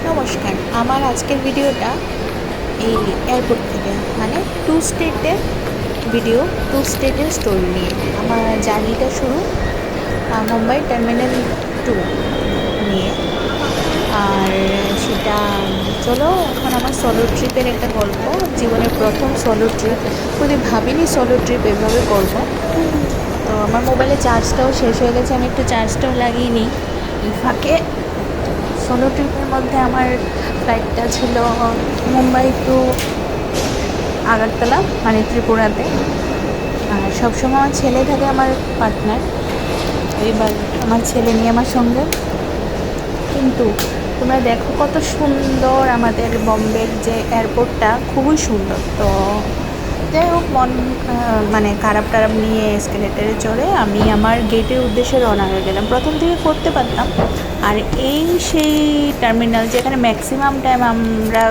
নমস্কার। আমার আজকের ভিডিওটা এই এয়ারপোর্ট থেকে, মানে টু স্টেটের ভিডিও, টু স্টেটের স্টোরি নিয়ে। আমার জার্নিটা শুরু মুম্বাই টার্মিনাল 2 নিয়ে। আর সেটা চলো এখন আমার সোলো ট্রিপের একটা গল্প, জীবনের প্রথম সোলো ট্রিপ। কোনোদিন ভাবিনি সোলো ট্রিপ এভাবে করব। তো আমার মোবাইলে চার্জটাও শেষ হয়ে গেছে, আমি একটু চার্জটাও লাগিয়ে নিই এই ফাঁকে। সোলো ট্রিপের মধ্যে আমার ফ্লাইটটা ছিল মুম্বাই টু আগরতলা, মানে ত্রিপুরাতে। আর সবসময় আমার ছেলে থাকে, আমার পার্টনার। এবার আমার ছেলে নিয়ে আমার সঙ্গে। কিন্তু তোমরা দেখো কত সুন্দর আমাদের বম্বের যে এয়ারপোর্টটা, খুবই সুন্দর। তো যাই হোক, মানে খারাপ টারাপ নিয়ে এসকেলেটারে চড়ে আমি আমার গেটের উদ্দেশ্যে রওনা হয়ে গেলাম। প্রথম থেকে করতে পারতাম। আর এই সেই টার্মিনাল যেখানে ম্যাক্সিমাম টাইম আমরা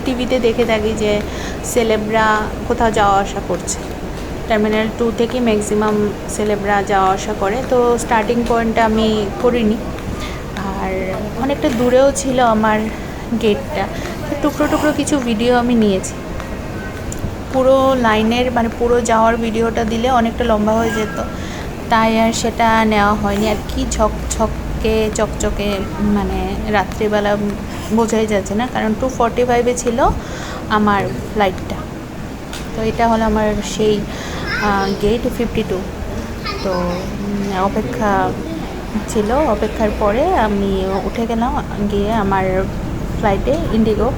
টিভিতে দেখে থাকি যে সেলেবরা কোথাও যাওয়া আসা করছে। টার্মিনাল 2 থেকে ম্যাক্সিমাম সেলেবরা যাওয়া আসা করে। তো স্টার্টিং পয়েন্টটা আমি করিনি, আর অনেকটা দূরেও ছিল আমার গেটটা। টুকরো টুকরো কিছু ভিডিও আমি নিয়েছি। পুরো লাইনের, মানে পুরো যাওয়ার ভিডিওটা দিলে অনেকটা লম্বা হয়ে যেত, তাই আর সেটা নেওয়া হয়নি। আর কি চকচকে, মানে রাত্রিবেলা বোঝাই যাচ্ছে না, কারণ 2:45 ছিল আমার ফ্লাইটটা। তো এটা হলো আমার সেই গেট 52। তো অপেক্ষা ছিল, অপেক্ষার পরে আমি উঠে গেলাম, গিয়ে আমার ফ্লাইটে ইন্ডিগো,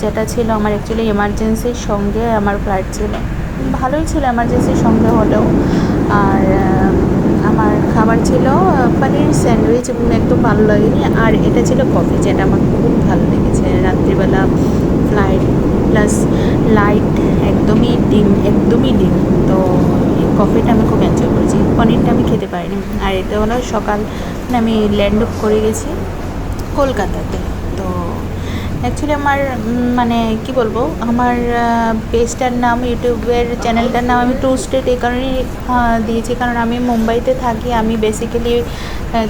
যেটা ছিল আমার অ্যাকচুয়ালি এমার্জেন্সির সঙ্গে আমার ফ্লাইট ছিল। ভালোই ছিল এমার্জেন্সির সঙ্গে হলেও। আর আমার খাবার ছিল পনির স্যান্ডউইচ, একদম ভালো লাগেনি। আর এটা ছিল কফি, যেটা আমার খুব ভালো লেগেছে। রাত্রিবেলা ফ্লাইট প্লাস লাইট, একদমই ডিম। তো এই কফিটা আমি খুব এনজয় করেছি। পনিরটা আমি খেতে পারিনি। আর এটা হলো সকাল, আমি ল্যান্ড করে গেছি কলকাতাতে। তো অ্যাকচুয়ালি আমার মানে কি বলবো, আমার পেজটার নাম, ইউটিউবের চ্যানেলটার নাম আমি টু স্টেট এই কারণেই দিয়েছি, কারণ আমি মুম্বাইতে থাকি। আমি বেসিক্যালি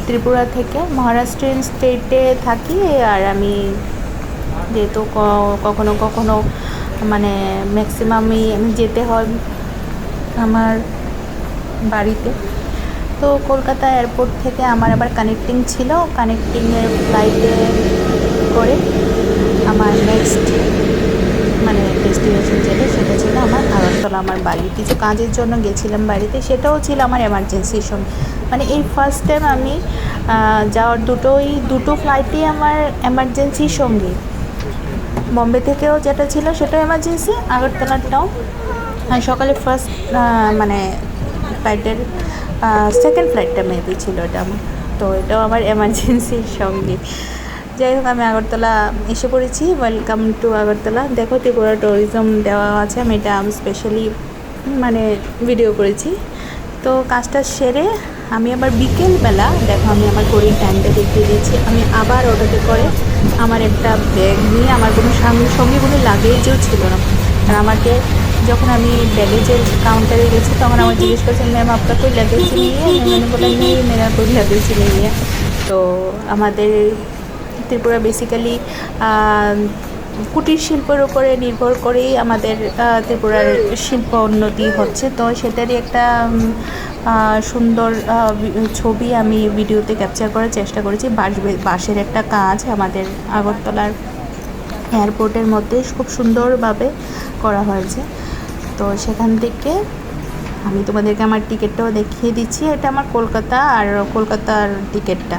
ত্রিপুরা থেকে মহারাষ্ট্রিয়ান স্টেটে থাকি। আর আমি যেহেতু কখনো মানে ম্যাক্সিমামই আমি যেতে হয় আমার বাড়িতে। তো কলকাতা এয়ারপোর্ট থেকে আমার আবার কানেক্টিং ছিল, কানেক্টিংয়ের ফ্লাইটে করে আমার নেক্সট মানে ডেস্টিনেশন যেটা, সেটা ছিল আমার আগরতলা, আমার বাড়ি। কিছু কাজের জন্য গেছিলাম বাড়িতে, সেটাও ছিল আমার এমার্জেন্সির সঙ্গে। মানে এই ফার্স্ট টাইম আমি যাওয়ার দুটো ফ্লাইটই আমার এমার্জেন্সির সঙ্গে। বম্বে থেকেও যেটা ছিল সেটাও এমার্জেন্সি, আগরতলাটাও। সকালে ফার্স্ট মানে ফ্লাইটের সেকেন্ড ফ্লাইটটা মেবি ছিল এটা আমার। তো এটাও আমার এমার্জেন্সির সঙ্গে। যাই হোক, আমি আগরতলা এসে পড়েছি। Welcome to Agartala. দেখো ত্রিপুরা ট্যুরিজম দেওয়া আছে, আমি এটা স্পেশালি মানে ভিডিও করেছি। তো কাজটা সেরে আমি আবার বিকেলবেলা, দেখো আমি আমার ঘড়ির টাইমটা দেখিয়ে দিয়েছি, আমি আবার অটোতে করে আমার একটা ব্যাগ নিয়ে, আমার কোনো সঙ্গে কোনো লাগেজও ছিল না। আর আমাকে যখন আমি ব্যাগেজের কাউন্টারে গেছি, তখন আমার জিজ্ঞেস করছেন, ম্যাম আপনার কোই লাগেজ নিয়ে? मैंने बोला नहीं मेरा कोई लगेज नहीं है। তো আমাদের ত্রিপুরা বেসিক্যালি কুটির শিল্পের উপরে নির্ভর করেই আমাদের ত্রিপুরার শিল্প উন্নতি হচ্ছে। তো সেটারই একটা সুন্দর ছবি আমি ভিডিওতে ক্যাপচার করার চেষ্টা করেছি। বাঁশের একটা কাজ আমাদের আগরতলার এয়ারপোর্টের মধ্যে খুব সুন্দরভাবে করা হয়েছে। তো সেখান থেকে আমি তোমাদেরকে আমার টিকিটটাও দেখিয়ে দিচ্ছি। এটা আমার কলকাতা, আর কলকাতার টিকিটটা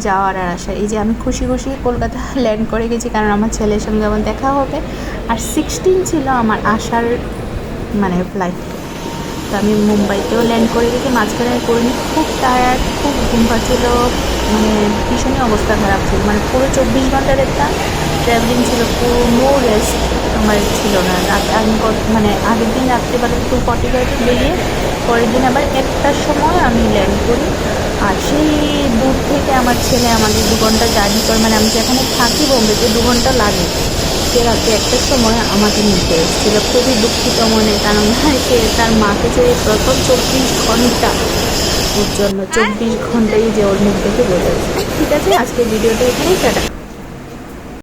যাওয়ার আর আসার। এই যে আমি খুশি কলকাতা ল্যান্ড করে গেছি, কারণ আমার ছেলের সঙ্গে আমার দেখা হবে। আর 16 ছিল আমার আসার মানে ফ্লাইট। তো আমি মুম্বাইতেও ল্যান্ড করে গেছি, মাঝখানে করিনি। খুব টায়ার্ড, খুব ঘুম পাচ্ছিল, মানে ভীষণই অবস্থা খারাপ ছিল। মানে পুরো 24 ঘন্টার একটা ট্রাভেলিং ছিল, কোনো রেস্ট আমার ছিল না। আমি মানে আগের দিন রাত্রিবেলা 2:45 বেরিয়ে পরের দিন আবার 1টার সময় আমি ল্যান্ড করি। আর সেই দূর থেকে আমার ছেলে আমাদের 2 ঘন্টা জার্নি করে, মানে আমি যেখানে থাকি বোম্বেতে 2 ঘন্টা লাগে, সে রাত্রে 1টার সময় আমাকে নিতে এসেছিল। খুবই দুঃখিত মনে, কারণ সে তার মাকে ছেড়ে প্রথম 24 ঘন্টা, ওর জন্য 24 ঘন্টাই যে ওর মুখ দেখে বোঝা যায়। ঠিক আছে, আজকের ভিডিওটা এখানেই টাটা।